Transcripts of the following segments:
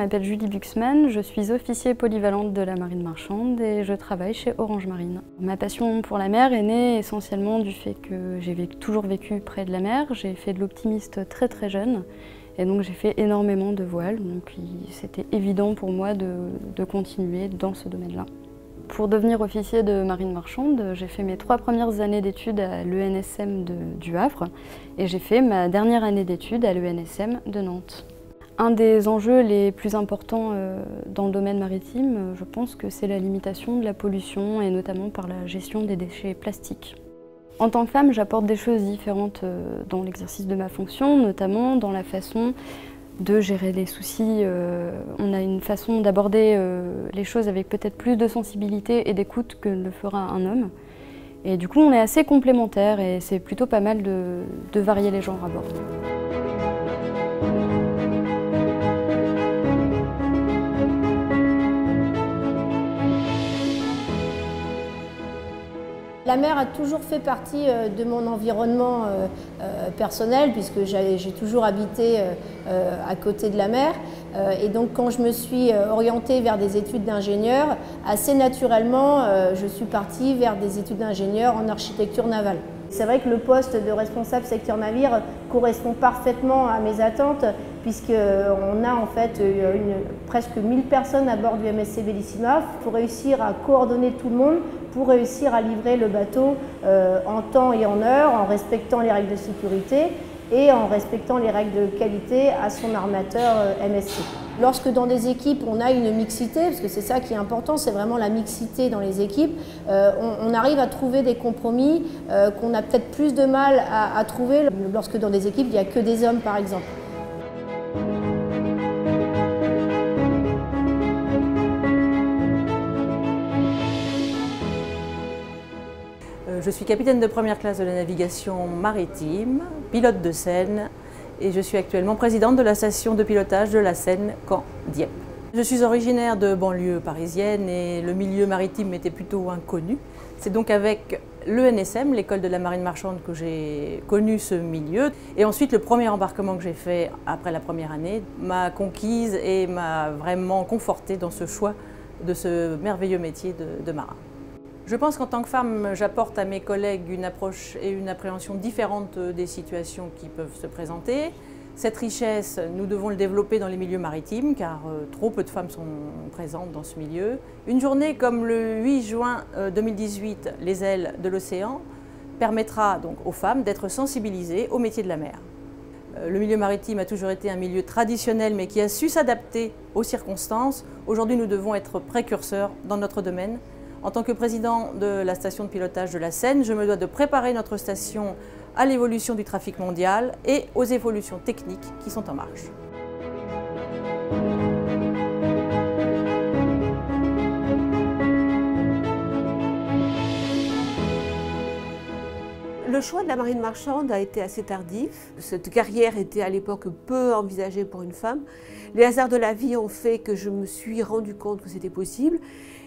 m'appelle Julie Buxman, je suis officier polyvalente de la marine marchande et je travaille chez Orange Marine. Ma passion pour la mer est née essentiellement du fait que j'ai toujours vécu près de la mer. J'ai fait de l'optimiste très jeune et donc j'ai fait énormément de voiles, donc c'était évident pour moi de continuer dans ce domaine-là. Pour devenir officier de marine marchande, j'ai fait mes 3 premières années d'études à l'ENSM du Havre et j'ai fait ma dernière année d'études à l'ENSM de Nantes. Un des enjeux les plus importants dans le domaine maritime, je pense que c'est la limitation de la pollution et notamment par la gestion des déchets plastiques. En tant que femme, j'apporte des choses différentes dans l'exercice de ma fonction, notamment dans la façon de gérer les soucis. On a une façon d'aborder les choses avec peut-être plus de sensibilité et d'écoute que le fera un homme. Et du coup, on est assez complémentaires et c'est plutôt pas mal de varier les genres à bord. La mer a toujours fait partie de mon environnement personnel puisque j'ai toujours habité à côté de la mer. Et donc quand je me suis orientée vers des études d'ingénieur, assez naturellement je suis partie vers des études d'ingénieur en architecture navale. C'est vrai que le poste de responsable secteur navire correspond parfaitement à mes attentes puisqu'on a en fait presque 1000 personnes à bord du MSC Bellissima. Il faut réussir à coordonner tout le monde pour réussir à livrer le bateau en temps et en heure, en respectant les règles de sécurité et en respectant les règles de qualité à son armateur MSC. Lorsque dans des équipes on a une mixité, parce que c'est ça qui est important, c'est vraiment la mixité dans les équipes, on arrive à trouver des compromis qu'on a peut-être plus de mal à trouver lorsque dans des équipes il n'y a que des hommes par exemple. Je suis capitaine de première classe de la navigation maritime, pilote de Seine et je suis actuellement présidente de la station de pilotage de la Seine Caen-Dieppe. Je suis originaire de banlieue parisienne et le milieu maritime était plutôt inconnu. C'est donc avec l'ENSM, l'école de la marine marchande, que j'ai connu ce milieu. Et ensuite, le premier embarquement que j'ai fait après la première année m'a conquise et m'a vraiment confortée dans ce choix de ce merveilleux métier de marin. Je pense qu'en tant que femme, j'apporte à mes collègues une approche et une appréhension différentes des situations qui peuvent se présenter. Cette richesse, nous devons le développer dans les milieux maritimes, car trop peu de femmes sont présentes dans ce milieu. Une journée comme le 8 juin 2018, les ailes de l'océan, permettra donc aux femmes d'être sensibilisées au métier de la mer. Le milieu maritime a toujours été un milieu traditionnel, mais qui a su s'adapter aux circonstances. Aujourd'hui, nous devons être précurseurs dans notre domaine. En tant que président de la station de pilotage de la Seine, je me dois de préparer notre station à l'évolution du trafic mondial et aux évolutions techniques qui sont en marche. Le choix de la marine marchande a été assez tardif. Cette carrière était à l'époque peu envisagée pour une femme. Les hasards de la vie ont fait que je me suis rendu compte que c'était possible.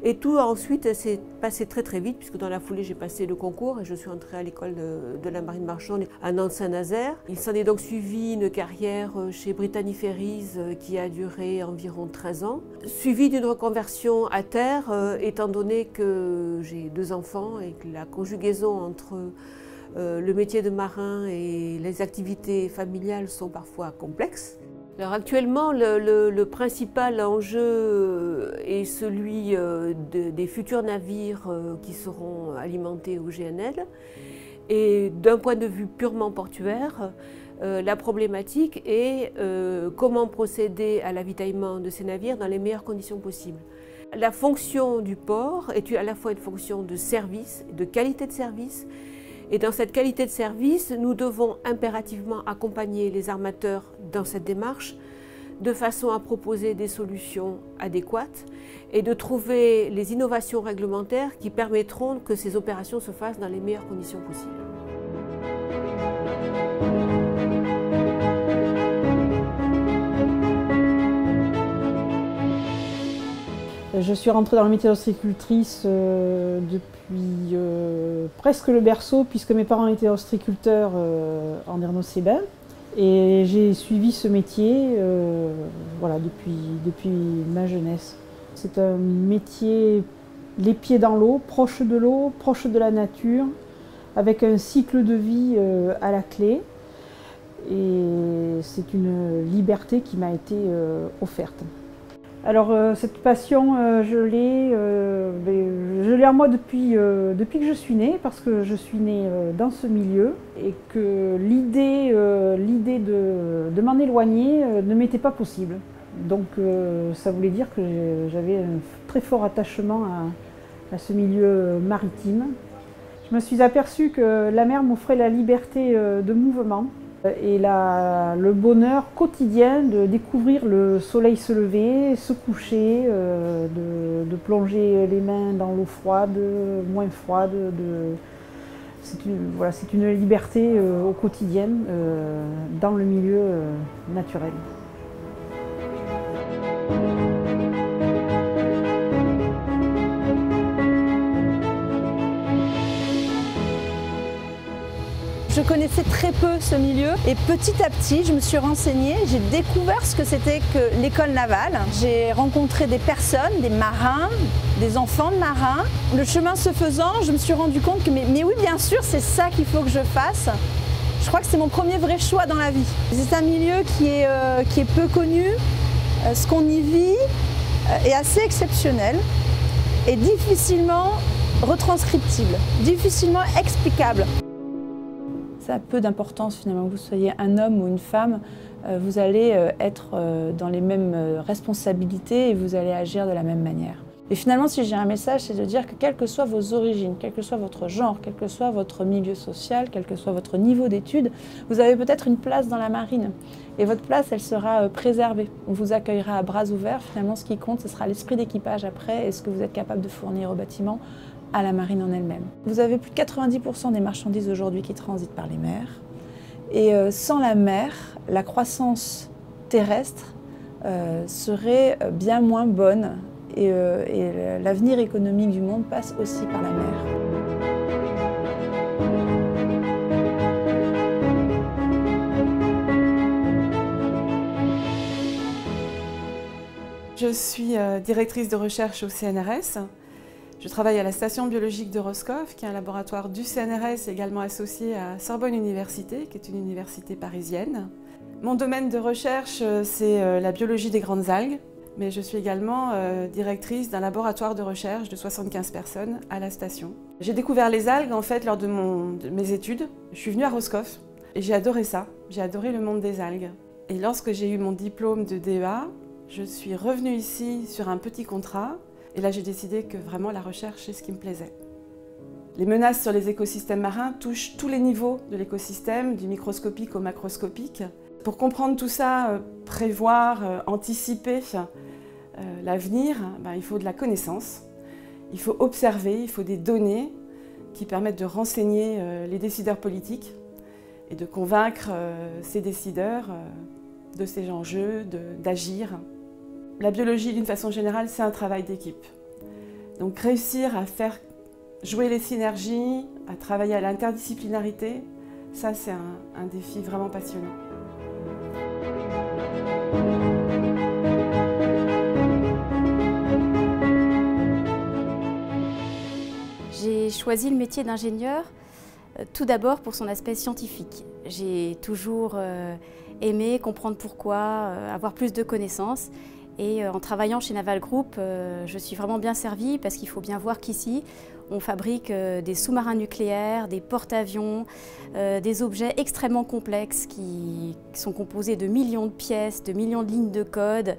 Et tout ensuite s'est passé très vite, puisque dans la foulée j'ai passé le concours et je suis entrée à l'école de la marine marchande à Nantes-Saint-Nazaire. Il s'en est donc suivi une carrière chez Brittany Ferries qui a duré environ 13 ans, suivie d'une reconversion à terre, étant donné que j'ai 2 enfants et que la conjugaison entre le métier de marin et les activités familiales sont parfois complexes. Alors actuellement, le principal enjeu est celui des futurs navires qui seront alimentés au GNL. Et d'un point de vue purement portuaire, la problématique est comment procéder à l'avitaillement de ces navires dans les meilleures conditions possibles. La fonction du port est à la fois une fonction de service, de qualité de service. Et dans cette qualité de service, nous devons impérativement accompagner les armateurs dans cette démarche de façon à proposer des solutions adéquates et de trouver les innovations réglementaires qui permettront que ces opérations se fassent dans les meilleures conditions possibles. Je suis rentrée dans le métier d'ostréicultrice depuis presque le berceau, puisque mes parents étaient ostréiculteurs en Ernos-et-Bains. Et j'ai suivi ce métier voilà, depuis ma jeunesse. C'est un métier les pieds dans l'eau, proche de la nature, avec un cycle de vie à la clé. Et c'est une liberté qui m'a été offerte. Alors cette passion, je l'ai en moi depuis que je suis née, parce que je suis née dans ce milieu et que l'idée de m'en éloigner ne m'était pas possible. Donc ça voulait dire que j'avais un très fort attachement à ce milieu maritime. Je me suis aperçue que la mer m'offrait la liberté de mouvement et le bonheur quotidien de découvrir le soleil se lever, se coucher, de plonger les mains dans l'eau froide, moins froide. C'est une liberté au quotidien dans le milieu naturel. Je connaissais très peu ce milieu et petit à petit, je me suis renseignée, j'ai découvert ce que c'était que l'école navale. J'ai rencontré des personnes, des marins, des enfants de marins. Le chemin se faisant, je me suis rendu compte que mais oui, bien sûr, c'est ça qu'il faut que je fasse. Je crois que c'est mon premier vrai choix dans la vie. C'est un milieu qui est peu connu. Ce qu'on y vit est assez exceptionnel et difficilement retranscriptible, difficilement explicable. Ça a peu d'importance finalement que vous soyez un homme ou une femme, vous allez être dans les mêmes responsabilités et vous allez agir de la même manière. Et finalement, si j'ai un message, c'est de dire que quelles que soient vos origines, quel que soit votre genre, quel que soit votre milieu social, quel que soit votre niveau d'études, vous avez peut-être une place dans la marine. Et votre place, elle sera préservée. On vous accueillera à bras ouverts. Finalement, ce qui compte, ce sera l'esprit d'équipage après et ce que vous êtes capable de fournir au bâtiment, à la marine en elle-même. Vous avez plus de 90% des marchandises aujourd'hui qui transitent par les mers. Et sans la mer, la croissance terrestre serait bien moins bonne. Et l'avenir économique du monde passe aussi par la mer. Je suis directrice de recherche au CNRS. Je travaille à la station biologique de Roscoff, qui est un laboratoire du CNRS également associé à Sorbonne Université, qui est une université parisienne. Mon domaine de recherche, c'est la biologie des grandes algues, mais je suis également directrice d'un laboratoire de recherche de 75 personnes à la station. J'ai découvert les algues en fait lors de mes études. Je suis venue à Roscoff et j'ai adoré ça. J'ai adoré le monde des algues. Et lorsque j'ai eu mon diplôme de DEA, je suis revenue ici sur un petit contrat. Et là, j'ai décidé que vraiment la recherche, c'est ce qui me plaisait. Les menaces sur les écosystèmes marins touchent tous les niveaux de l'écosystème, du microscopique au macroscopique. Pour comprendre tout ça, prévoir, anticiper l'avenir, il faut de la connaissance, il faut observer, il faut des données qui permettent de renseigner les décideurs politiques et de convaincre ces décideurs de ces enjeux, d'agir. La biologie, d'une façon générale, c'est un travail d'équipe. Donc réussir à faire jouer les synergies, à travailler à l'interdisciplinarité, ça c'est un défi vraiment passionnant. J'ai choisi le métier d'ingénieur tout d'abord pour son aspect scientifique. J'ai toujours aimé comprendre pourquoi, avoir plus de connaissances. Et en travaillant chez Naval Group, je suis vraiment bien servie parce qu'il faut bien voir qu'ici, on fabrique des sous-marins nucléaires, des porte-avions, des objets extrêmement complexes qui sont composés de millions de pièces, de millions de lignes de code.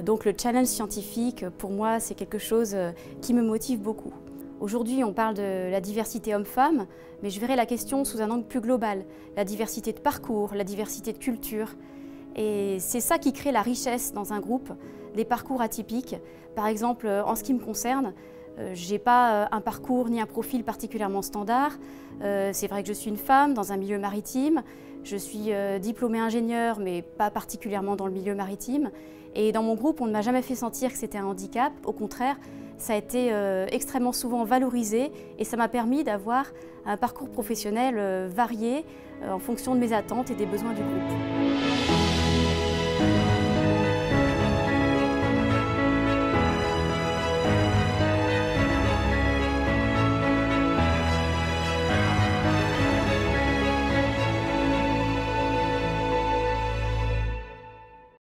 Donc le challenge scientifique, pour moi, c'est quelque chose qui me motive beaucoup. Aujourd'hui, on parle de la diversité homme-femme, mais je verrai la question sous un angle plus global. La diversité de parcours, la diversité de culture. Et c'est ça qui crée la richesse dans un groupe, des parcours atypiques. Par exemple, en ce qui me concerne, je n'ai pas un parcours ni un profil particulièrement standard. C'est vrai que je suis une femme dans un milieu maritime. Je suis diplômée ingénieure, mais pas particulièrement dans le milieu maritime. Et dans mon groupe, on ne m'a jamais fait sentir que c'était un handicap. Au contraire, Ça a été extrêmement souvent valorisé et ça m'a permis d'avoir un parcours professionnel varié en fonction de mes attentes et des besoins du groupe.